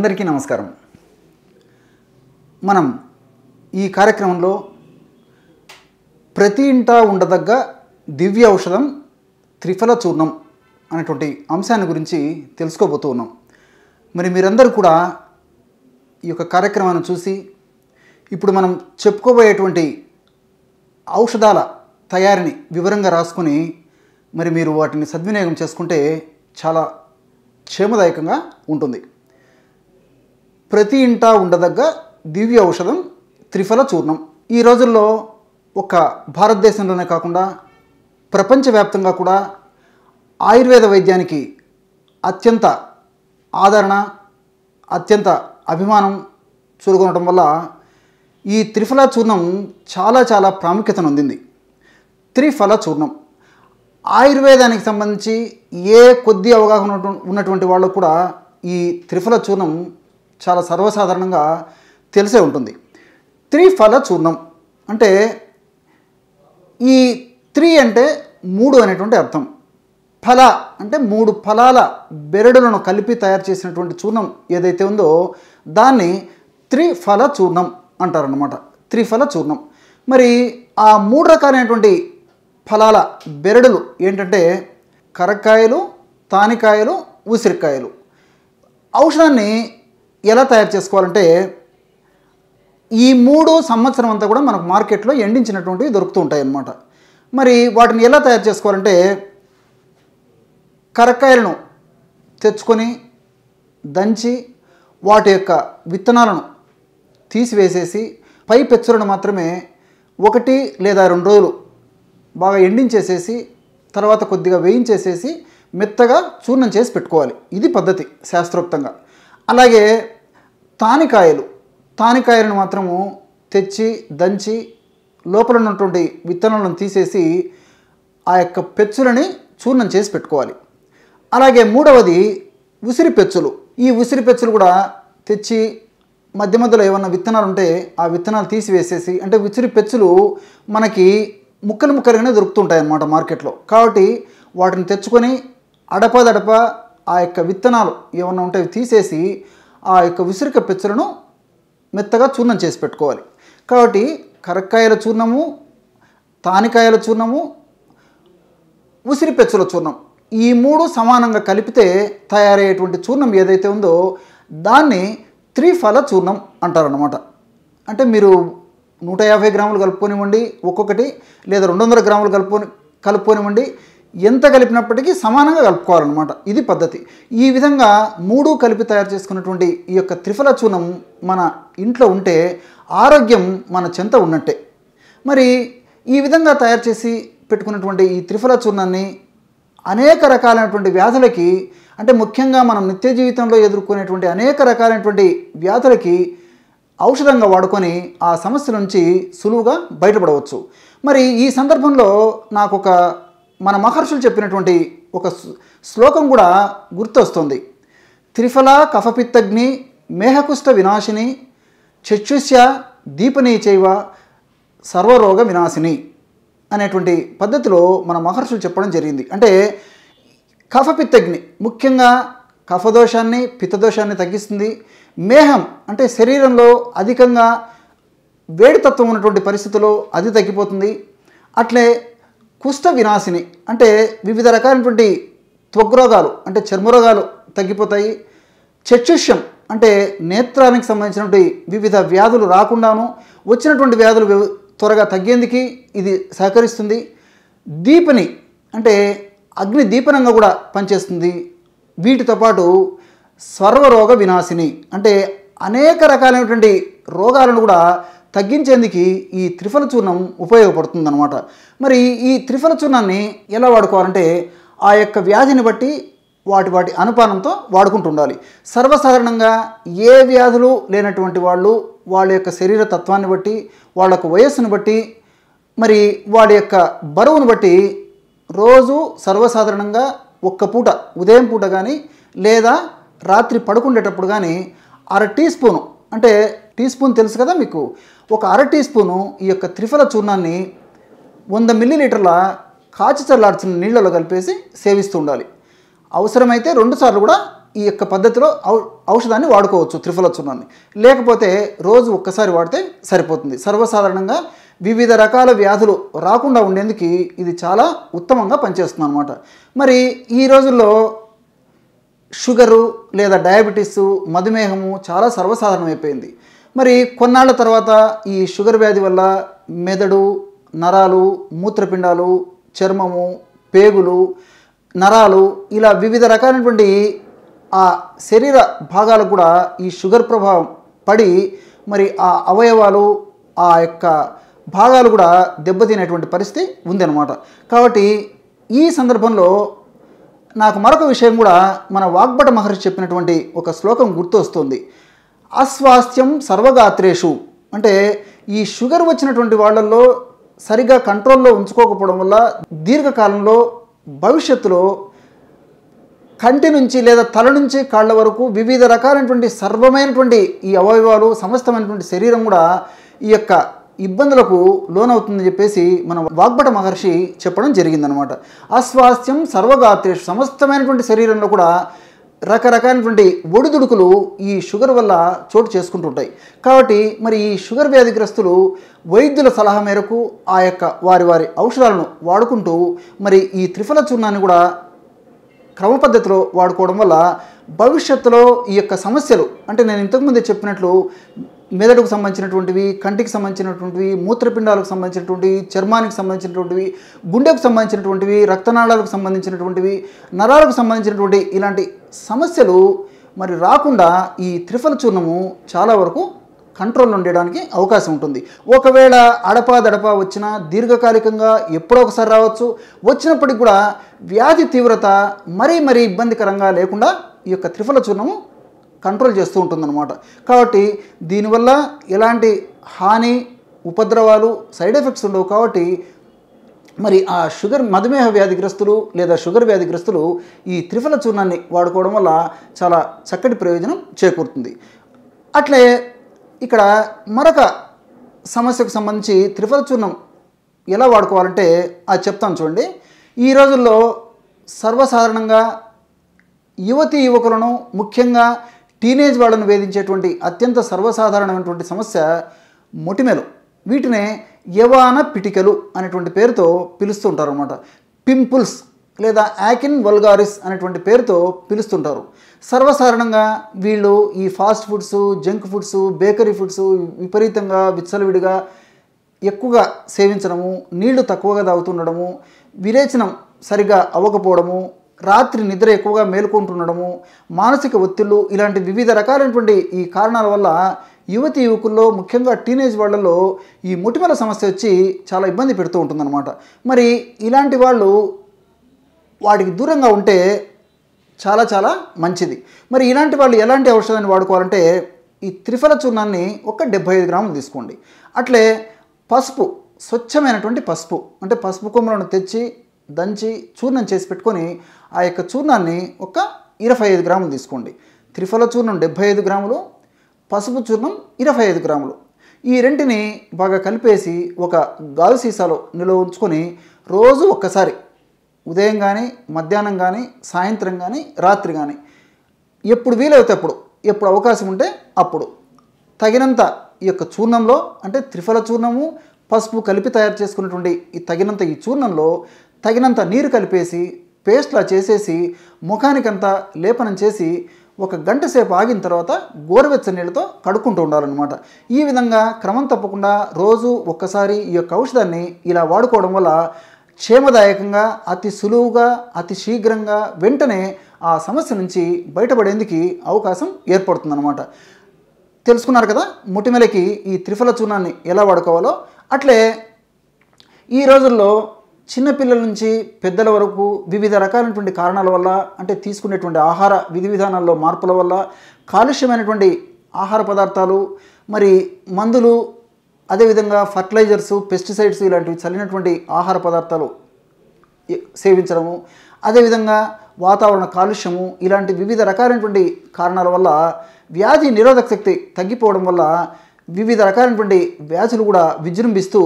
అందరికీ నమస్కారం. మనం ఈ కార్యక్రమంలో ప్రతి ఇంటా ఉండదగ్గ దివ్య ఔషధం త్రిఫల చూర్ణం అనేటువంటి అంశాన్ని గురించి తెలుసుకోబోతూ ఉన్నాం. మరి మీరందరూ కూడా ఈ యొక్క కార్యక్రమాన్ని చూసి ఇప్పుడు మనం చెప్పుకోబోయేటువంటి ఔషధాల తయారీని వివరంగా రాసుకొని మరి మీరు వాటిని సద్వినియోగం చేసుకుంటే చాలా క్షేమదాయకంగా ఉంటుంది. ప్రతి ఇంటా ఉండదగ్గ దివ్య ఔషధం త్రిఫల చూర్ణం. ఈ రోజుల్లో ఒక భారతదేశంలోనే కాకుండా ప్రపంచవ్యాప్తంగా కూడా ఆయుర్వేద వైద్యానికి అత్యంత ఆదరణ, అత్యంత అభిమానం చూరగొనడం వల్ల ఈ త్రిఫల చూర్ణం చాలా ప్రాముఖ్యతను పొందింది. త్రిఫల చూర్ణం ఆయుర్వేదానికి సంబంధించి ఏ కొద్ది అవగాహన ఉన్నటువంటి వాళ్ళు కూడా ఈ త్రిఫల చూర్ణం చాలా సర్వసాధారణంగా తెలిసే ఉంటుంది. త్రిఫల చూర్ణం అంటే ఈ త్రి అంటే మూడు అనేటువంటి అర్థం. ఫల అంటే మూడు ఫలాల బెరడులను కలిపి తయారు చేసినటువంటి చూర్ణం ఏదైతే ఉందో దాన్ని త్రిఫల చూర్ణం అంటారన్నమాట. త్రిఫల చూర్ణం. మరి ఆ మూడు రకాలైనటువంటి ఫలాల బెరడులు ఏంటంటే కరక్కాయలు, తానికాయలు, ఉసిరికాయలు. ఔషధాన్ని ఎలా తయారు చేసుకోవాలంటే ఈ మూడు సంవత్సరం అంతా కూడా మనకు మార్కెట్లో ఎండించినటువంటివి దొరుకుతూ ఉంటాయి అన్నమాట. మరి వాటిని ఎలా తయారు చేసుకోవాలంటే కరక్కాయలను తెచ్చుకొని దంచి వాటి యొక్క విత్తనాలను తీసివేసేసి పై పెచ్చులను మాత్రమే 1 లేదా 2 రోజులు బాగా ఎండించేసేసి తర్వాత కొద్దిగా వేయించేసేసి మెత్తగా చూర్ణం చేసి పెట్టుకోవాలి. ఇది పద్ధతి శాస్త్రోక్తంగా. అలాగే తానికాయలను మాత్రము తెచ్చి దంచి లోపల ఉన్నటువంటి విత్తనాలను తీసేసి ఆ యొక్క పెచ్చులని చూర్ణం చేసి పెట్టుకోవాలి. అలాగే మూడవది ఉసిరి పెచ్చులు. ఈ ఉసిరి పెచ్చులు కూడా తెచ్చి మధ్యలో ఏమన్నా విత్తనాలు ఉంటే ఆ విత్తనాలు తీసివేసేసి, అంటే ఉసిరి పెచ్చులు మనకి ముక్కలుగానే దొరుకుతుంటాయి అన్నమాట మార్కెట్లో. కాబట్టి వాటిని తెచ్చుకొని అడపదడప ఆ యొక్క విత్తనాలు ఏమన్నా ఉంటే తీసేసి ఆ యొక్క ఉసిరిక పెచ్చులను మెత్తగా చూర్ణం చేసి పెట్టుకోవాలి. కాబట్టి కరక్కాయల చూర్ణము, తానికాయల చూర్ణము, ఉసిరి పెచ్చుల చూర్ణం ఈ మూడు సమానంగా కలిపితే తయారయ్యేటువంటి చూర్ణం ఏదైతే ఉందో దాన్ని త్రిఫల చూర్ణం అంటారన్నమాట. అంటే మీరు 150 గ్రాములు కలుపుకోనివ్వండి ఒక్కొక్కటి, లేదా 200 గ్రాములు కలుపుకోనివ్వండి, ఎంత కలిపినప్పటికీ సమానంగా కలుపుకోవాలన్నమాట. ఇది పద్ధతి. ఈ విధంగా మూడు కలిపి తయారు చేసుకున్నటువంటి ఈ యొక్క త్రిఫల చూర్ణం మన ఇంట్లో ఉంటే ఆరోగ్యం మన చెంత ఉన్నట్టే. మరి ఈ విధంగా తయారు చేసి పెట్టుకున్నటువంటి ఈ త్రిఫల చూర్ణాన్ని అనేక రకాలైనటువంటి వ్యాధులకి, అంటే ముఖ్యంగా మనం నిత్య జీవితంలో ఎదుర్కొనేటువంటి అనేక రకాలైనటువంటి వ్యాధులకి ఔషధంగా వాడుకొని ఆ సమస్య నుంచి సులువుగా బయటపడవచ్చు. మరి ఈ సందర్భంలో నాకు మన మహర్షులు చెప్పినటువంటి ఒక శ్లోకం కూడా గుర్తొస్తుంది. త్రిఫల కఫపిత్తగ్ని మేహకుష్ఠ వినాశిని చక్షుష్య దీపనీ చైవ సర్వరోగ వినాశిని అనేటువంటి పద్ధతిలో మన మహర్షులు చెప్పడం జరిగింది. అంటే కఫపిత్తగ్ని ముఖ్యంగా కఫదోషాన్ని, పిత్తదోషాన్ని తగ్గిస్తుంది. మేహం అంటే శరీరంలో అధికంగా వేడితత్వం ఉన్నటువంటి పరిస్థితుల్లో అది తగ్గిపోతుంది. అట్లే కుష్ఠ వినాశిని అంటే వివిధ రకాలైనటువంటి త్వగ్రోగాలు అంటే చర్మరోగాలు తగ్గిపోతాయి. చక్షుష్యం అంటే నేత్రానికి సంబంధించినటువంటి వివిధ వ్యాధులు రాకుండాను వచ్చినటువంటి వ్యాధులు త్వరగా తగ్గేందుకు ఇది సహకరిస్తుంది. దీపని అంటే అగ్ని దీపనంగా కూడా పనిచేస్తుంది. వీటితో పాటు సర్వరోగ వినాశిని అంటే అనేక రకాలైనటువంటి రోగాలను కూడా తగ్గించేందుకు ఈ త్రిఫల చూర్ణం ఉపయోగపడుతుందన్నమాట. మరి ఈ త్రిఫల చూర్ణాన్ని ఎలా వాడుకోవాలంటే ఆ యొక్క వ్యాధిని బట్టి వాటి అనుపానంతో వాడుకుంటూ ఉండాలి. సర్వసాధారణంగా ఏ వ్యాధులు లేనటువంటి వాళ్ళ యొక్క శరీర తత్వాన్ని బట్టి, వాళ్ళ యొక్క వయస్సును బట్టి, మరి వాళ్ళ యొక్క బరువును బట్టి రోజు సర్వసాధారణంగా ఒక్క పూట ఉదయం పూట కానీ లేదా రాత్రి పడుకుండేటప్పుడు కానీ 1/2 టీ స్పూను, అంటే టీ స్పూన్ తెలుసు కదా మీకు, ఒక 1/2 టీ స్పూను ఈ యొక్క త్రిఫల చూర్ణాన్ని 100 మిల్లీలీటర్ల కాచి చల్లార్చిన నీళ్ళలో కలిపేసి సేవిస్తూ ఉండాలి. అవసరమైతే 2 సార్లు కూడా ఈ యొక్క పద్ధతిలో ఔషధాన్ని వాడుకోవచ్చు త్రిఫల చూర్ణాన్ని. లేకపోతే రోజు ఒక్కసారి వాడితే సరిపోతుంది. సర్వసాధారణంగా వివిధ రకాల వ్యాధులు రాకుండా ఉండేందుకు ఇది చాలా ఉత్తమంగా పనిచేస్తుంది అన్నమాట. మరి ఈ రోజుల్లో షుగరు లేదా డయాబెటీసు, మధుమేహము చాలా సర్వసాధారణమైపోయింది. మరి కొన్నాళ్ళ తర్వాత ఈ షుగర్ వ్యాధి వల్ల మెదడు, నరాలు, మూత్రపిండాలు, చర్మము, పేగులు, నరాలు ఇలా వివిధ రకాలైనటువంటి ఆ శరీర భాగాలకు కూడా ఈ షుగర్ ప్రభావం పడి మరి ఆ అవయవాలు, ఆ యొక్క భాగాలు కూడా దెబ్బతినేటువంటి పరిస్థితి ఉందన్నమాట. కాబట్టి ఈ సందర్భంలో నాకు మరొక విషయం కూడా మన వాగ్భట మహర్షి చెప్పినటువంటి ఒక శ్లోకం గుర్తొస్తుంది. అస్వాస్థ్యం సర్వగాత్రేషు అంటే ఈ షుగర్ వచ్చినటువంటి వాళ్ళల్లో సరిగా కంట్రోల్లో ఉంచుకోకపోవడం వల్ల దీర్ఘకాలంలో భవిష్యత్తులో కంటి నుంచి లేదా తల నుంచి కాళ్ళ వరకు వివిధ రకాలైనటువంటి సర్వమైనటువంటి ఈ అవయవాలు, సమస్తమైనటువంటి శరీరం కూడా ఈ యొక్క ఇబ్బందులకు లోనవుతుందని చెప్పేసి మన వాగ్భట మహర్షి చెప్పడం జరిగిందనమాట. అస్వాస్థ్యం సర్వగాత్రేషు సమస్తమైనటువంటి శరీరంలో కూడా రకరకాలైనటువంటి ఒడిదుడుకులు ఈ షుగర్ వల్ల చోటు చేసుకుంటుంటాయి. కాబట్టి మరి ఈ షుగర్ వ్యాధిగ్రస్తులు వైద్యుల సలహా మేరకు ఆ యొక్క వారి ఔషధాలను వాడుకుంటూ మరి ఈ త్రిఫల చూర్ణాన్ని కూడా క్రమ పద్ధతిలో వాడుకోవడం వల్ల భవిష్యత్తులో ఈ యొక్క సమస్యలు అంటే నేను ఇంతకుముందే చెప్పినట్లు మెదడుకు సంబంధించినటువంటివి, కంటికి సంబంధించినటువంటివి, మూత్రపిండాలకు సంబంధించినటువంటివి, చర్మానికి సంబంధించినటువంటివి, గుండెకు సంబంధించినటువంటివి, రక్తనాళాలకు సంబంధించినటువంటివి, నరాలకు సంబంధించినటువంటి ఇలాంటి సమస్యలు మరి రాకుండా ఈ త్రిఫల చూర్ణము చాలా వరకు కంట్రోల్లో ఉండడానికి అవకాశం ఉంటుంది. ఒకవేళ అడపాదడపా వచ్చినా దీర్ఘకాలికంగా ఎప్పుడో ఒకసారి రావచ్చు. వచ్చినప్పటికి కూడా వ్యాధి తీవ్రత మరీ ఇబ్బందికరంగా లేకుండా ఈ యొక్క త్రిఫల చూర్ణము కంట్రోల్ చేస్తూ ఉంటుందన్నమాట. కాబట్టి దీనివల్ల ఎలాంటి హాని, ఉపద్రవాలు, సైడ్ ఎఫెక్ట్స్ ఉండవు. కాబట్టి మరి ఆ మధుమేహ వ్యాధిగ్రస్తులు లేదా షుగర్ వ్యాధిగ్రస్తులు ఈ త్రిఫల చూర్ణాన్ని వాడుకోవడం వల్ల చాలా చక్కటి ప్రయోజనం చేకూరుతుంది. అట్లే ఇక్కడ మరొక సమస్యకు సంబంధించి త్రిఫల చూర్ణం ఎలా వాడుకోవాలంటే అది చెప్తాను చూడండి. ఈ రోజుల్లో సర్వసాధారణంగా యువకులను ముఖ్యంగా టీనేజ్ వాళ్ళను వేధించేటువంటి అత్యంత సర్వసాధారణమైనటువంటి సమస్య మొటిమలు. వీటినే యవాన పిటికలు అనేటువంటి పేరుతో పిలుస్తుంటారు అన్నమాట. పింపుల్స్ లేదా యాకిన్ వల్గారిస్ అనేటువంటి పేరుతో పిలుస్తుంటారు. సర్వసాధారణంగా వీళ్ళు ఈ fast foods, junk foods, bakery foods విపరీతంగా విచ్చలవిడిగా ఎక్కువగా సేవించడము, నీళ్లు తక్కువగా తాగుతుండడము, విరేచనం సరిగా అవ్వకపోవడము, రాత్రి నిద్ర ఎక్కువగా మేలుకుంటుండడము, మానసిక ఒత్తిళ్లు ఇలాంటి వివిధ రకాలైనటువంటి ఈ కారణాల వల్ల యువకుల్లో ముఖ్యంగా టీనేజ్ వాళ్ళలో ఈ మొటిమల సమస్య వచ్చి చాలా ఇబ్బంది పెడుతూ ఉంటుందన్నమాట. మరి ఇలాంటి వాళ్ళు వాటికి దూరంగా ఉంటే చాలా మంచిది. మరి ఇలాంటి వాళ్ళు ఎలాంటి ఔషధాన్ని వాడుకోవాలంటే ఈ త్రిఫల చూర్ణాన్ని ఒక 75 గ్రాములు తీసుకోండి. అట్లే పసుపు, స్వచ్ఛమైనటువంటి పసుపు అంటే పసుపు కొమ్మలను తెచ్చి దంచి చూర్ణం చేసి పెట్టుకొని ఆ యొక్క చూర్ణాన్ని ఒక 25 గ్రాములు తీసుకోండి. త్రిఫల చూర్ణం 75 గ్రాములు, పసుపు చూర్ణం 25 గ్రాములు. ఈ రెంటిని బాగా కలిపేసి ఒక గాజు సీసాలో నిల్వ ఉంచుకొని రోజు ఒక్కసారి ఉదయం కానీ, మధ్యాహ్నం కానీ, సాయంత్రం కానీ, రాత్రి కానీ ఎప్పుడు వీలైతే అప్పుడు, ఎప్పుడు అవకాశం ఉంటే అప్పుడు తగినంత ఈ యొక్క చూర్ణంలో అంటే త్రిఫల చూర్ణము, పసుపు కలిపి తయారు చేసుకున్నటువంటి ఈ చూర్ణంలో తగినంత నీరు కలిపేసి పేస్ట్లా చేసేసి ముఖానికంతా లేపనం చేసి ఒక గంట సేపు ఆగిన తర్వాత గోరువెచ్చని నీళ్ళతో కడుక్కుంటూ ఉండాలన్నమాట. ఈ విధంగా క్రమం తప్పకుండా రోజు ఒక్కసారి ఈ యొక్క ఔషధాన్ని ఇలా వాడుకోవడం వల్ల క్షేమదాయకంగా, అతి సులువుగా, అతి శీఘ్రంగా వెంటనే ఆ సమస్య నుంచి బయటపడేందుకు అవకాశం ఏర్పడుతుందన్నమాట. తెలుసుకున్నారు కదా మొటిమలకి ఈ త్రిఫల చూర్ణాన్ని ఎలా వాడుకోవాలో. అట్లే ఈ రోజుల్లో చిన్నపిల్లల నుంచి పెద్దల వరకు వివిధ రకాలైనటువంటి కారణాల వల్ల అంటే తీసుకునేటువంటి ఆహార విధి విధానాల్లో మార్పుల వల్ల కాలుష్యమైనటువంటి ఆహార పదార్థాలు, మరి మందులు, అదేవిధంగా ఫర్టిలైజర్స్, పెస్టిసైడ్స్ ఇలాంటివి చల్లినటువంటి ఆహార పదార్థాలు సేవించడము, అదేవిధంగా వాతావరణ కాలుష్యము ఇలాంటి వివిధ రకాలైనటువంటి కారణాల వల్ల వ్యాధి నిరోధక శక్తి తగ్గిపోవడం వల్ల వివిధ రకాలైనటువంటి వ్యాధులు కూడా విజృంభిస్తూ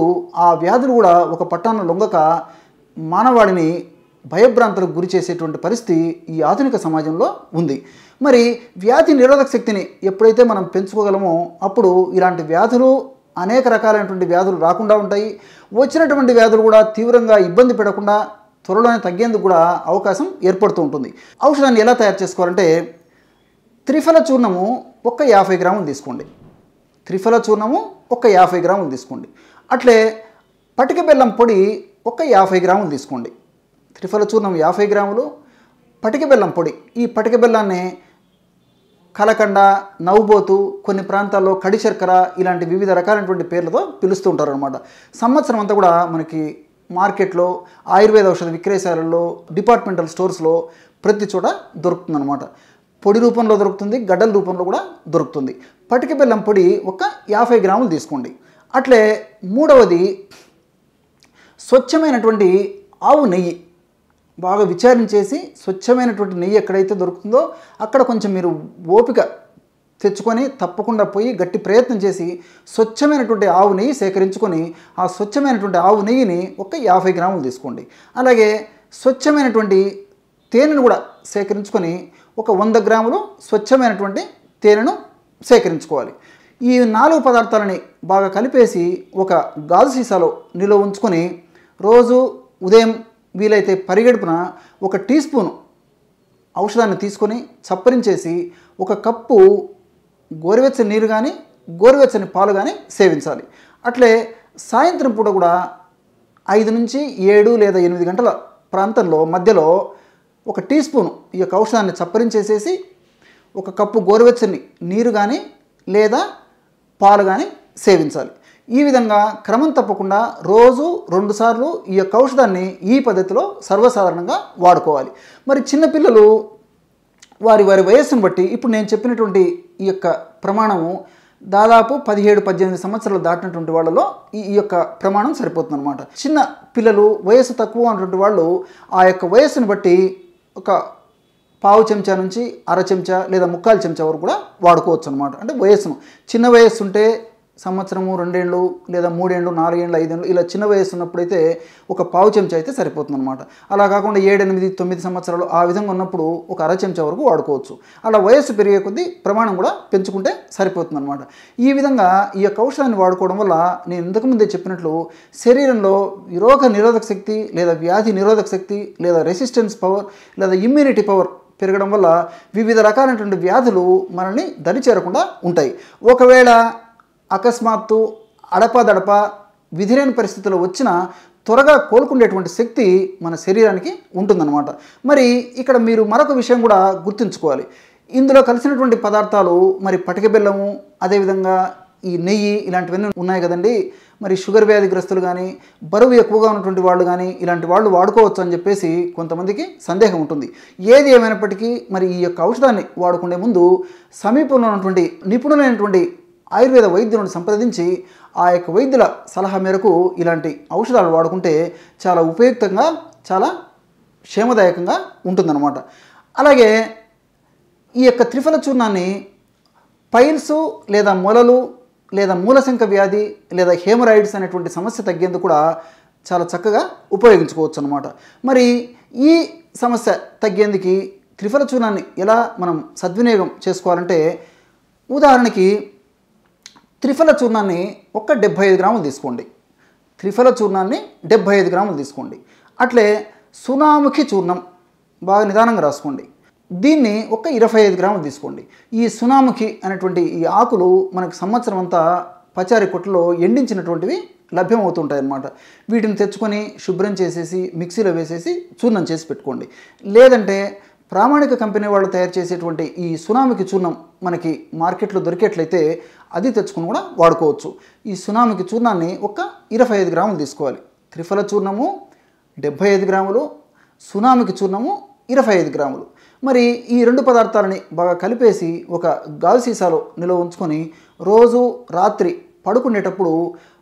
ఆ వ్యాధులు కూడా ఒక పట్టాన లొంగక మానవాడిని భయభ్రాంతులకు గురి చేసేటువంటి పరిస్థితి ఈ ఆధునిక సమాజంలో ఉంది. మరి వ్యాధి నిరోధక శక్తిని ఎప్పుడైతే మనం పెంచుకోగలమో అప్పుడు ఇలాంటి వ్యాధులు అనేక రకాలైనటువంటి వ్యాధులు రాకుండా ఉంటాయి. వచ్చినటువంటి వ్యాధులు కూడా తీవ్రంగా ఇబ్బంది పెట్టకుండా త్వరలోనే తగ్గేందుకు కూడా అవకాశం ఏర్పడుతూ ఉంటుంది. ఔషధాన్ని ఎలా తయారు చేసుకోవాలంటే త్రిఫల చూర్ణము ఒక 50 గ్రాములు తీసుకోండి. త్రిఫల చూర్ణము ఒక 50 గ్రాములు తీసుకోండి. అట్లే పటిక బెల్లం పొడి ఒక 50 గ్రాములు తీసుకోండి. త్రిఫల చూర్ణం 50 గ్రాములు, పటిక బెల్లం పొడి. ఈ పటిక బెల్లాన్ని కలకండ, నవ్వుబోతు, కొన్ని ప్రాంతాల్లో కడి శర్కర ఇలాంటి వివిధ రకాలైనటువంటి పేర్లతో పిలుస్తూ ఉంటారు అనమాట. సంవత్సరం అంతా కూడా మనకి మార్కెట్లో, ఆయుర్వేద ఔషధ విక్రయశాలల్లో, డిపార్ట్మెంటల్ స్టోర్స్లో ప్రతి చోట దొరుకుతుంది అనమాట. పొడి రూపంలో దొరుకుతుంది, గడ్డల రూపంలో కూడా దొరుకుతుంది. పటిక బెల్లం పొడి ఒక 50 గ్రాములు తీసుకోండి. అట్లే మూడవది స్వచ్ఛమైనటువంటి ఆవు నెయ్యి. బాగా విచారించేసి స్వచ్ఛమైనటువంటి నెయ్యి ఎక్కడైతే దొరుకుతుందో అక్కడ కొంచెం మీరు ఓపిక తెచ్చుకొని తప్పకుండా పోయి గట్టి ప్రయత్నం చేసి స్వచ్ఛమైనటువంటి ఆవు నెయ్యి సేకరించుకొని ఆ స్వచ్ఛమైనటువంటి ఆవు నెయ్యిని ఒక 50 గ్రాములు తీసుకోండి. అలాగే స్వచ్ఛమైనటువంటి తేనెను కూడా సేకరించుకొని ఒక 100 గ్రాములు స్వచ్ఛమైనటువంటి తేనెను సేకరించుకోవాలి. ఈ 4 పదార్థాలని బాగా కలిపేసి ఒక గాజు సీసాలో నిల్వ ఉంచుకొని రోజు ఉదయం వీలైతే పరిగెడుపున 1 టీ స్పూను ఔషధాన్ని తీసుకొని చప్పరించేసి 1 కప్పు గోరువెచ్చని నీరు కానీ గోరువెచ్చని పాలు కానీ సేవించాలి. అట్లే సాయంత్రం పూట కూడా 5 నుంచి 7 లేదా 8 గంటల ప్రాంతంలో మధ్యలో 1 టీ స్పూను ఈ యొక్క ఔషధాన్ని చప్పరించేసేసి 1 కప్పు గోరువెచ్చని నీరు కానీ లేదా పాలు కానీ సేవించాలి. ఈ విధంగా క్రమం తప్పకుండా రోజు 2 సార్లు ఈ యొక్క ఔషధాన్ని ఈ పద్ధతిలో సర్వసాధారణంగా వాడుకోవాలి. మరి చిన్నపిల్లలు వారి వయస్సును బట్టి ఇప్పుడు నేను చెప్పినటువంటి ఈ యొక్క ప్రమాణము దాదాపు 17-18 సంవత్సరాలు దాటినటువంటి వాళ్ళలో ఈ యొక్క ప్రమాణం సరిపోతుంది అనమాట. చిన్న పిల్లలు వయస్సు తక్కువ అన్నటువంటి వాళ్ళు ఆ యొక్క వయస్సును బట్టి ఒక పావు చెంచా నుంచి అర చెంచా లేదా ముక్కాలు చెంచా వరకు కూడా వాడుకోవచ్చు అనమాట. అంటే వయస్సును చిన్న వయస్సు ఉంటే సంవత్సరము 2 ఏళ్ళు లేదా 3 ఏళ్ళు 4 ఏళ్ళు 5 ఏళ్ళు ఇలా చిన్న వయస్సు ఉన్నప్పుడైతే ఒక పావు చెంచా అయితే సరిపోతుంది అనమాట. అలా కాకుండా 7, 8, 9 సంవత్సరాలు ఆ విధంగా ఉన్నప్పుడు ఒక అర చెంచా వరకు వాడుకోవచ్చు. అలా వయస్సు పెరిగే కొద్దీ ప్రమాణం కూడా పెంచుకుంటే సరిపోతుంది అనమాట. ఈ విధంగా ఈ యొక్క ఔషధాన్ని వాడుకోవడం వల్ల నేను ఇంతకుముందే చెప్పినట్లు శరీరంలో రోగ నిరోధక శక్తి లేదా వ్యాధి నిరోధక శక్తి లేదా రెసిస్టెన్స్ పవర్ లేదా ఇమ్యూనిటీ పవర్ పెరగడం వల్ల వివిధ రకాలైనటువంటి వ్యాధులు మనల్ని దరిచేరకుండా ఉంటాయి. ఒకవేళ అకస్మాత్తు అడపాదడప విధిలేని పరిస్థితుల్లో వచ్చిన త్వరగా కోలుకునేటువంటి శక్తి మన శరీరానికి ఉంటుందన్నమాట. మరి ఇక్కడ మీరు మరొక విషయం కూడా గుర్తుంచుకోవాలి. ఇందులో కలిసినటువంటి పదార్థాలు మరి పటిక బెల్లము, అదేవిధంగా ఈ నెయ్యి ఇలాంటివన్నీ ఉన్నాయి కదండి. మరి షుగర్ వ్యాధిగ్రస్తులు కానీ బరువు ఎక్కువగా ఉన్నటువంటి వాళ్ళు కానీ ఇలాంటి వాళ్ళు వాడుకోవచ్చు అని చెప్పేసి కొంతమందికి సందేహం ఉంటుంది. ఏది ఏమైనప్పటికీ మరి ఈ యొక్క ఔషధాన్ని వాడుకునే ముందు సమీపంలో ఉన్నటువంటి నిపుణులైనటువంటి ఆయుర్వేద వైద్యులను సంప్రదించి ఆ యొక్క వైద్యుల సలహా మేరకు ఇలాంటి ఔషధాలు వాడుకుంటే చాలా ఉపయుక్తంగా చాలా క్షేమదాయకంగా ఉంటుందన్నమాట. అలాగే ఈ యొక్క త్రిఫల చూర్ణాన్ని పైల్స్ లేదా మొలలు లేదా మూలశంక వ్యాధి లేదా హేమరాయిడ్స్ అనేటువంటి సమస్య తగ్గేందుకు కూడా చాలా చక్కగా ఉపయోగించుకోవచ్చు అన్నమాట. మరి ఈ సమస్య తగ్గేందుకు త్రిఫల చూర్ణాన్ని ఎలా మనం సద్వినియోగం చేసుకోవాలంటే ఉదాహరణకి త్రిఫల చూర్ణాన్ని ఒక 75 గ్రాములు తీసుకోండి. త్రిఫల చూర్ణాన్ని 75 గ్రాములు తీసుకోండి. అట్లే సునాముఖి చూర్ణం బాగా నిదానంగా రాసుకోండి. దీన్ని ఒక 25 గ్రాములు తీసుకోండి. ఈ సునాముఖి అనేటువంటి ఈ ఆకులు మనకు సంవత్సరం అంతా పచారీ కొట్టులో ఎండించినటువంటివి లభ్యమవుతుంటాయి అన్నమాట. వీటిని తెచ్చుకొని శుభ్రం చేసేసి మిక్సీలో వేసేసి చూర్ణం చేసి పెట్టుకోండి. లేదంటే ప్రామాణిక కంపెనీ వాళ్ళు తయారు చేసేటువంటి ఈ సునాముఖి చూర్ణం మనకి మార్కెట్లో దొరికేట్లయితే అది తెచ్చుకుని కూడా వాడుకోవచ్చు. ఈ సునాముఖి చూర్ణాన్ని ఒక 25 గ్రాములు తీసుకోవాలి. త్రిఫల చూర్ణము 75 గ్రాములు, సునాముఖి చూర్ణము 25 గ్రాములు. మరి ఈ 2 పదార్థాలని బాగా కలిపేసి ఒక గాజు సీసాలో నిల్వ ఉంచుకొని రోజు రాత్రి పడుకునేటప్పుడు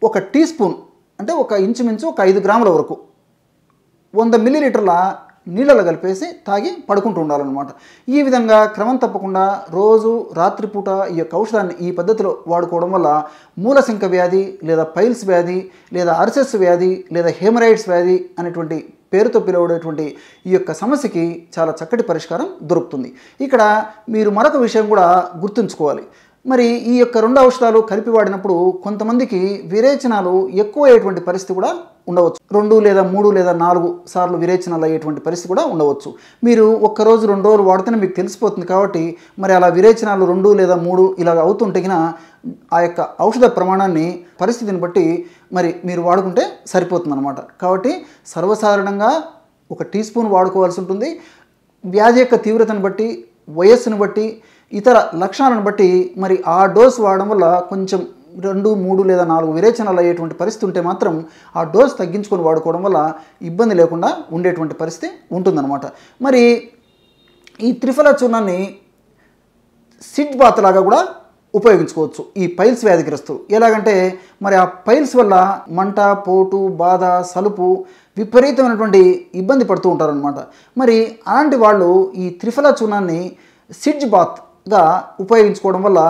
1 టీ స్పూన్ అంటే ఒక ఇంచుమించు ఒక 5 గ్రాముల వరకు 100 మిల్లీలీటర్ల నీళ్ళలో కలిపేసి తాగి పడుకుంటూ ఉండాలన్నమాట. ఈ విధంగా క్రమం తప్పకుండా రోజు రాత్రిపూట ఈ యొక్క ఔషధాన్ని ఈ పద్ధతిలో వాడుకోవడం వల్ల మూలశంక వ్యాధి లేదా పైల్స్ వ్యాధి లేదా అర్సెస్ వ్యాధి లేదా హేమరాయిడ్స్ వ్యాధి అనేటువంటి పేరుతో పిలువబడేటువంటి ఈ యొక్క సమస్యకి చాలా చక్కటి పరిష్కారం దొరుకుతుంది. ఇక్కడ మీరు మరొక విషయం కూడా గుర్తుంచుకోవాలి. మరి ఈ యొక్క 2 ఔషధాలు కలిపి వాడినప్పుడు కొంతమందికి విరేచనాలు ఎక్కువ అయ్యేటువంటి పరిస్థితి కూడా ఉండవచ్చు. 2 లేదా 3 లేదా 4 సార్లు విరేచనాలు అయ్యేటువంటి పరిస్థితి కూడా ఉండవచ్చు. మీరు ఒక్కరోజు 2 రోజులు వాడితేనే మీకు తెలిసిపోతుంది. కాబట్టి మరి అలా విరేచనాలు 2 లేదా 3 ఇలాగ అవుతుంటేగిన ఆ యొక్క ఔషధ ప్రమాణాన్ని పరిస్థితిని బట్టి మరి మీరు వాడుకుంటే సరిపోతుంది అన్నమాట. కాబట్టి సర్వసాధారణంగా 1 టీ స్పూన్ వాడుకోవాల్సి ఉంటుంది. వ్యాధి యొక్క తీవ్రతను బట్టి, వయస్సును బట్టి, ఇతర లక్షణాలను బట్టి మరి ఆ డోస్ వాడడం వల్ల కొంచెం 2, 3 లేదా 4 విరేచనాలు అయ్యేటువంటి పరిస్థితి ఉంటే మాత్రం ఆ డోస్ తగ్గించుకొని వాడుకోవడం వల్ల ఇబ్బంది లేకుండా ఉండేటువంటి పరిస్థితి ఉంటుందన్నమాట. మరి ఈ త్రిఫల చూర్ణాన్ని సిడ్ బాత్ లాగా కూడా ఉపయోగించుకోవచ్చు ఈ పైల్స్ వ్యాధిగ్రస్తులు. ఎలాగంటే మరి ఆ పైల్స్ వల్ల మంట, పోటు, బాధ, సలుపు విపరీతమైనటువంటి ఇబ్బంది పడుతూ ఉంటారనమాట. మరి అలాంటి వాళ్ళు ఈ త్రిఫల చూర్ణాన్ని సిడ్జ్ బాత్గా ఉపయోగించుకోవడం వల్ల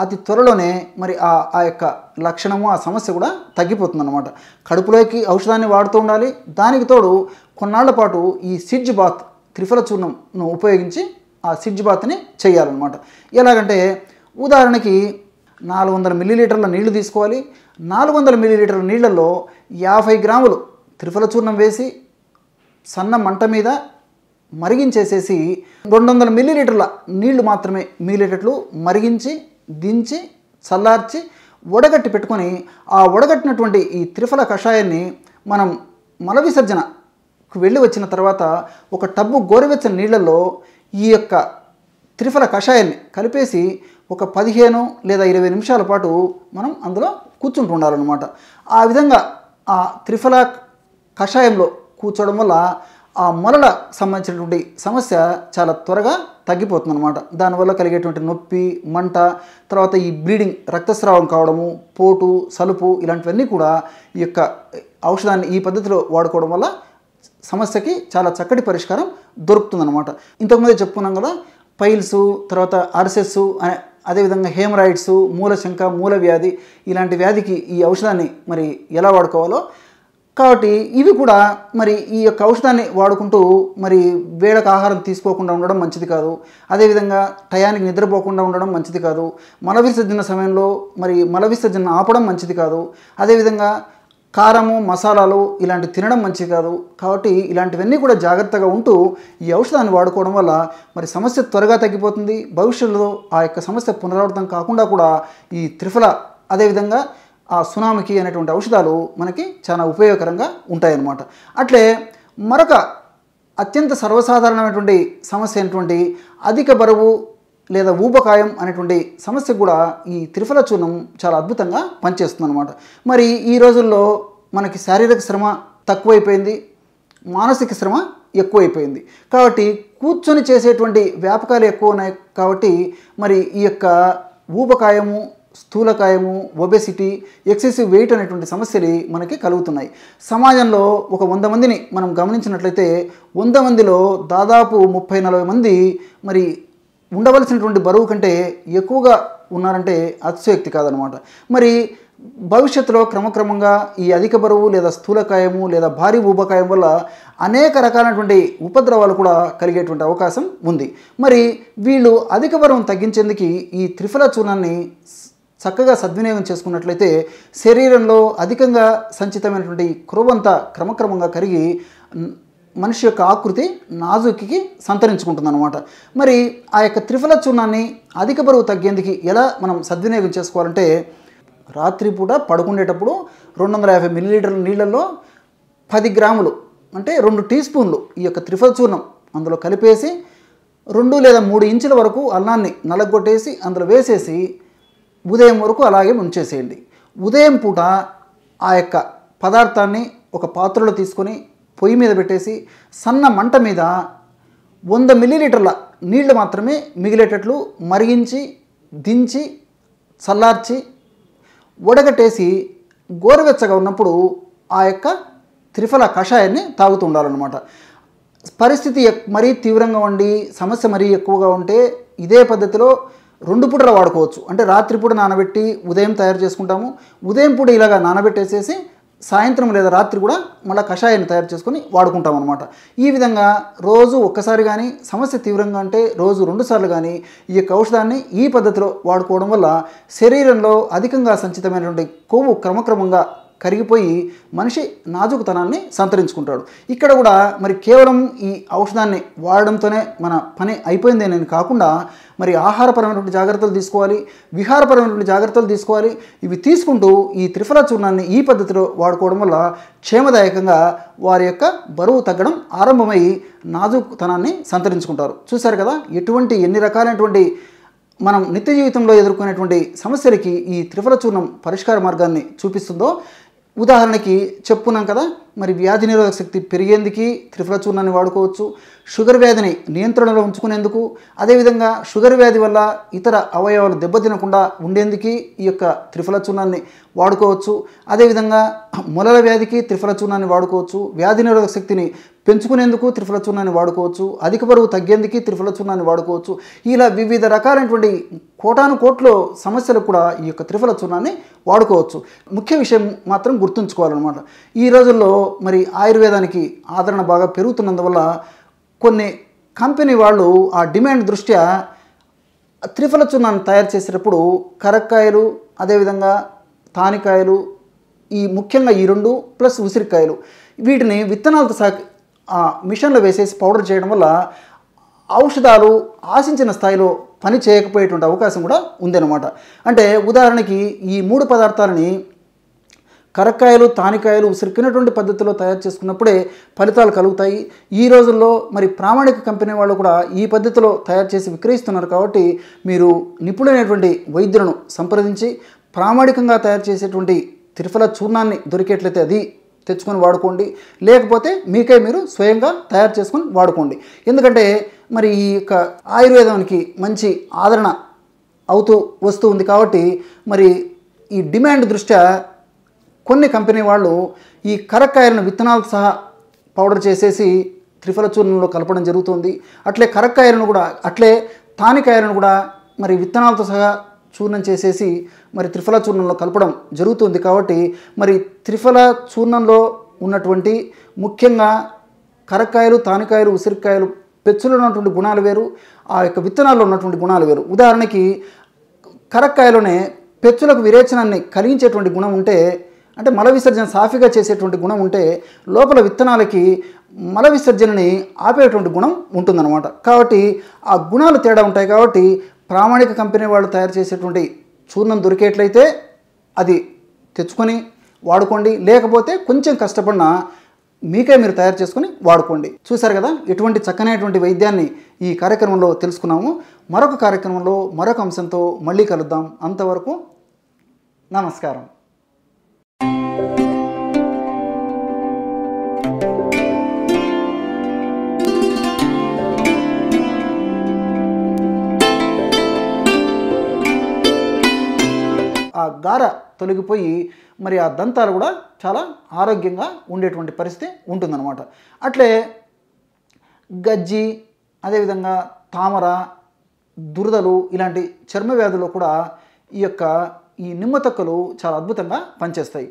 అతి త్వరలోనే మరి ఆ యొక్క లక్షణము, ఆ సమస్య కూడా తగ్గిపోతుందన్నమాట. కడుపులోకి ఔషధాన్ని వాడుతూ ఉండాలి. దానికి తోడు కొన్నాళ్ల పాటు ఈ సిడ్జ్ బాత్ త్రిఫల చూర్ణంను ఉపయోగించి ఆ సిడ్జ్ బాత్ని చేయాలన్నమాట. ఎలాగంటే ఉదాహరణకి 400 మిల్లీలీటర్ల నీళ్లు తీసుకోవాలి. 400 మిల్లీలీటర్ల నీళ్లలో 50 గ్రాములు త్రిఫల చూర్ణం వేసి సన్న మంట మీద మరిగించేసేసి 200 మిల్లీలీటర్ల నీళ్లు మాత్రమే మిగిలేటట్లు మరిగించి, దించి, చల్లార్చి, వడగట్టి పెట్టుకొని ఆ వడగట్టినటువంటి ఈ త్రిఫల కషాయాన్ని మనం మల విసర్జనకు వెళ్ళి వచ్చిన తర్వాత ఒక టబ్బు గోరువెచ్చని నీళ్లలో ఈ యొక్క త్రిఫల కషాయాన్ని కలిపేసి ఒక 15 లేదా 20 నిమిషాల పాటు మనం అందులో కూర్చుంటూ ఉండాలన్నమాట. ఆ విధంగా ఆ త్రిఫల కషాయంలో కూర్చోవడం వల్ల ఆ మొలల సంబంధించినటువంటి సమస్య చాలా త్వరగా తగ్గిపోతుందన్నమాట. దానివల్ల కలిగేటువంటి నొప్పి, మంట, తర్వాత ఈ బ్లీడింగ్, రక్తస్రావం కావడము, పోటు, సలుపు ఇలాంటివన్నీ కూడా ఈ యొక్క ఔషధాన్ని ఈ పద్ధతిలో వాడుకోవడం వల్ల సమస్యకి చాలా చక్కటి పరిష్కారం దొరుకుతుందన్నమాట. ఇంతకుముందే చెప్పుకున్నాం కదా, పైల్స్, తర్వాత ఆర్సెస్, అదేవిధంగా హేమరాయిడ్స్, మూలశంక, మూల వ్యాధి ఇలాంటి వ్యాధికి ఈ ఔషధాన్ని మరి ఎలా వాడుకోవాలో. కాబట్టి ఇవి కూడా మరి ఈ యొక్క ఔషధాన్ని వాడుకుంటూ మరి వేళకు ఆహారం తీసుకోకుండా ఉండడం మంచిది కాదు. అదేవిధంగా టయానికి నిద్రపోకుండా ఉండడం మంచిది కాదు. మల విసర్జన సమయంలో మరి మల విసర్జన ఆపడం మంచిది కాదు. అదేవిధంగా కారము, మసాలాలు ఇలాంటివి తినడం మంచిది కాదు. కాబట్టి ఇలాంటివన్నీ కూడా జాగ్రత్తగా ఉంటూ ఈ ఔషధాన్ని వాడుకోవడం వల్ల మరి సమస్య త్వరగా తగ్గిపోతుంది. భవిష్యత్తులో ఆ యొక్క సమస్య పునరావృతం కాకుండా కూడా ఈ త్రిఫల, అదేవిధంగా ఆ సునామికి అనేటువంటి ఔషధాలు మనకి చాలా ఉపయోగకరంగా ఉంటాయన్నమాట. అట్లే మరొక అత్యంత సర్వసాధారణమైనటువంటి సమస్య అయినటువంటి అధిక బరువు లేదా ఊబకాయం అనేటువంటి సమస్య కూడా ఈ త్రిఫల చూర్ణం చాలా అద్భుతంగా పనిచేస్తుంది అన్నమాట. మరి ఈ రోజుల్లో మనకి శారీరక శ్రమ తక్కువైపోయింది, మానసిక శ్రమ ఎక్కువైపోయింది. కాబట్టి కూర్చొని చేసేటువంటి వ్యాపకాలు ఎక్కువ ఉన్నాయి. కాబట్టి మరి ఈ యొక్క ఊబకాయము, స్థూలకాయము, ఒబెసిటీ, ఎక్సెసివ్ వెయిట్ అనేటువంటి సమస్యలు మనకి కలుగుతున్నాయి. సమాజంలో ఒక 100 మందిని మనం గమనించినట్లయితే 100 మందిలో దాదాపు 30-40 మంది మరి ఉండవలసినటువంటి బరువు కంటే ఎక్కువగా ఉన్నారంటే అతిశయోక్తి కాదనమాట. మరి భవిష్యత్తులో క్రమక్రమంగా ఈ అధిక బరువు లేదా స్థూలకాయము లేదా భారీ ఊబకాయం వల్ల అనేక రకాలైనటువంటి ఉపద్రవాలు కూడా కలిగేటువంటి అవకాశం ఉంది. మరి వీళ్ళు అధిక బరువును తగ్గించేందుకు ఈ త్రిఫల చూర్ణాన్ని చక్కగా సద్వినియోగం చేసుకున్నట్లయితే శరీరంలో అధికంగా సంచితమైనటువంటి క్రొవ్వంతా క్రమక్రమంగా కరిగి మనిషి యొక్క ఆకృతి నాజుకి సంతరించుకుంటుందన్నమాట. మరి ఆ యొక్క త్రిఫల చూర్ణాన్ని అధిక బరువు తగ్గేందుకు ఎలా మనం సద్వినియోగం చేసుకోవాలంటే, రాత్రిపూట పడుకునేటప్పుడు 250 మిల్లీలీటర్ల నీళ్ళల్లో 10 గ్రాములు అంటే 2 టీ స్పూన్లు ఈ యొక్క త్రిఫల చూర్ణం అందులో కలిపేసి 2 లేదా 3 ఇంచుల వరకు అన్నాన్ని నలగొట్టేసి అందులో వేసేసి ఉదయం వరకు అలాగే ఉంచేసేయండి. ఉదయం పూట ఆ యొక్క పదార్థాన్ని ఒక పాత్రలో తీసుకొని పొయ్యి మీద పెట్టేసి సన్న మంట మీద 100 మిల్లీలీటర్ల నీళ్లు మాత్రమే మిగిలేటట్లు మరిగించి, దించి, చల్లార్చి, వడగట్టేసి గోరువెచ్చగా ఉన్నప్పుడు ఆ యొక్క త్రిఫల కషాయాన్ని తాగుతూ ఉండాలన్నమాట. పరిస్థితి మరీ తీవ్రంగా ఉండి సమస్య మరీ ఎక్కువగా ఉంటే ఇదే పద్ధతిలో 2 పూటలు వాడుకోవచ్చు. అంటే రాత్రిపూట నానబెట్టి ఉదయం తయారు చేసుకుంటాము. ఉదయం పూట ఇలాగా నానబెట్టేసేసి సాయంత్రం లేదా రాత్రి కూడా మళ్ళీ కషాయాన్ని తయారు చేసుకొని వాడుకుంటాం అనమాట. ఈ విధంగా రోజు ఒక్కసారి కానీ, సమస్య తీవ్రంగా అంటే రోజు 2 సార్లు కానీ ఈ యొక్క ఔషధాన్ని ఈ పద్ధతిలో వాడుకోవడం వల్ల శరీరంలో అధికంగా సంచితమైనటువంటి కొవ్వు క్రమక్రమంగా కరిగిపోయి మనిషి నాజుకుతనాన్ని సంతరించుకుంటాడు. ఇక్కడ కూడా మరి కేవలం ఈ ఔషధాన్ని వాడడంతోనే మన పని అయిపోయిందేనని కాకుండా మరి ఆహారపరమైనటువంటి జాగ్రత్తలు తీసుకోవాలి, విహారపరమైనటువంటి జాగ్రత్తలు తీసుకోవాలి. ఇవి తీసుకుంటూ ఈ త్రిఫల చూర్ణాన్ని ఈ పద్ధతిలో వాడుకోవడం వల్ల క్షేమదాయకంగా వారి యొక్క బరువు తగ్గడం ఆరంభమై నాజుకుతనాన్ని సంతరించుకుంటారు. చూశారు కదా ఎన్ని రకాలైనటువంటి మనం నిత్య జీవితంలో ఎదుర్కొనేటువంటి సమస్యలకి ఈ త్రిఫల చూర్ణం పరిష్కార మార్గాన్ని చూపిస్తుందో. ఉదాహరణకి చెప్పుకున్నాం కదా, మరి వ్యాధి నిరోధక శక్తి పెరిగేందుకు త్రిఫల చూర్ణాన్ని వాడుకోవచ్చు, షుగర్ వ్యాధిని నియంత్రణలో ఉంచుకునేందుకు, అదేవిధంగా షుగర్ వ్యాధి వల్ల ఇతర అవయవాలు దెబ్బతినకుండా ఉండేందుకు ఈ యొక్క త్రిఫల చూర్ణాన్ని వాడుకోవచ్చు. అదేవిధంగా మొలల వ్యాధికి త్రిఫల చూర్ణాన్ని వాడుకోవచ్చు, వ్యాధి నిరోధక శక్తిని పెంచుకునేందుకు త్రిఫల చూర్ణాన్ని వాడుకోవచ్చు, అధిక బరువు తగ్గేందుకు త్రిఫల చూర్ణాన్ని వాడుకోవచ్చు. ఇలా వివిధ రకాలైనటువంటి కోటాను కోట్లు సమస్యలకు కూడా ఈ యొక్క త్రిఫల చూర్ణాన్ని వాడుకోవచ్చు. ముఖ్య విషయం మాత్రం గుర్తుంచుకోవాలన్నమాట. ఈ రోజుల్లో మరి ఆయుర్వేదానికి ఆదరణ బాగా పెరుగుతున్నందువల్ల కొన్ని కంపెనీ వాళ్ళు ఆ డిమాండ్ దృష్ట్యా త్రిఫల చూర్ణాన్ని తయారు చేసేటప్పుడు కరక్కాయలు, అదేవిధంగా తానికాయలు, ఈ ముఖ్యంగా ఈ 2 ప్లస్ ఉసిరికాయలు వీటిని విత్తనాలతో మిషన్లో వేసేసి పౌడర్ చేయడం వల్ల ఔషధాలు ఆశించిన స్థాయిలో పని చేయకపోయేటువంటి అవకాశం కూడా ఉందన్నమాట. అంటే ఉదాహరణకి ఈ 3 పదార్థాలని కరక్కాయలు, తానికాయలు, ఉసిరికినటువంటి పద్ధతిలో తయారు చేసుకున్నప్పుడే ఫలితాలు కలుగుతాయి. ఈ రోజుల్లో మరి ప్రామాణిక కంపెనీ వాళ్ళు కూడా ఈ పద్ధతిలో తయారు చేసి విక్రయిస్తున్నారు. కాబట్టి మీరు నిపుణులైనటువంటి వైద్యులను సంప్రదించి ప్రామాణికంగా తయారు చేసేటువంటి త్రిఫల చూర్ణాన్ని దొరికేట్లయితే అది తెచ్చుకొని వాడుకోండి, లేకపోతే మీకే మీరు స్వయంగా తయారు చేసుకొని వాడుకోండి. ఎందుకంటే మరి ఈ యొక్క ఆయుర్వేదానికి మంచి ఆదరణ వస్తూ ఉంది. కాబట్టి మరి ఈ డిమాండ్ దృష్ట్యా కొన్ని కంపెనీ వాళ్ళు ఈ కరక్కాయలను విత్తనాలతో సహా పౌడర్ చేసేసి త్రిఫల చూర్ణంలో కలపడం జరుగుతుంది. అట్లే కరక్కాయలను కూడా, అట్లే తానికాయలను కూడా మరి విత్తనాలతో సహా చూర్ణం చేసేసి మరి త్రిఫల చూర్ణంలో కలపడం జరుగుతుంది. కాబట్టి మరి త్రిఫల చూర్ణంలో ఉన్నటువంటి ముఖ్యంగా కరక్కాయలు, తానికాయలు, ఉసిరికాయలు పెచ్చులో ఉన్నటువంటి గుణాలు వేరు, ఆ యొక్క విత్తనాల్లో ఉన్నటువంటి గుణాలు వేరు. ఉదాహరణకి కరక్కాయలోనే పెచ్చులకు విరేచనాన్ని కలిగించేటువంటి గుణం ఉంటే, అంటే మల విసర్జన సాఫీగా చేసేటువంటి గుణం ఉంటే, లోపల విత్తనాలకి మల విసర్జనని ఆపేటువంటి గుణం ఉంటుందన్నమాట. కాబట్టి ఆ గుణాలు తేడా ఉంటాయి. కాబట్టి ప్రామాణిక కంపెనీ వాళ్ళు తయారు చేసేటువంటి చూర్ణం దొరికేట్లయితే అది తెచ్చుకొని వాడుకోండి, లేకపోతే కొంచెం కష్టపడినా మీకే మీరు తయారు చేసుకొని వాడుకోండి. చూశారు కదా ఎటువంటి చక్కనైనటువంటి వైద్యాన్ని ఈ కార్యక్రమంలో తెలుసుకున్నాము. మరొక కార్యక్రమంలో మరొక అంశంతో మళ్ళీ కలుద్దాం. అంతవరకు నమస్కారం. ఆ గార తొలగిపోయి మరి ఆ దంతాలు కూడా చాలా ఆరోగ్యంగా ఉండేటువంటి పరిస్థితి ఉంటుందన్నమాట. అట్లే గజ్జి, అదేవిధంగా తామర, దురదలు ఇలాంటి చర్మ వ్యాధులు కూడా ఈ నిమ్మ తొక్కలు చాలా అద్భుతంగా పనిచేస్తాయి.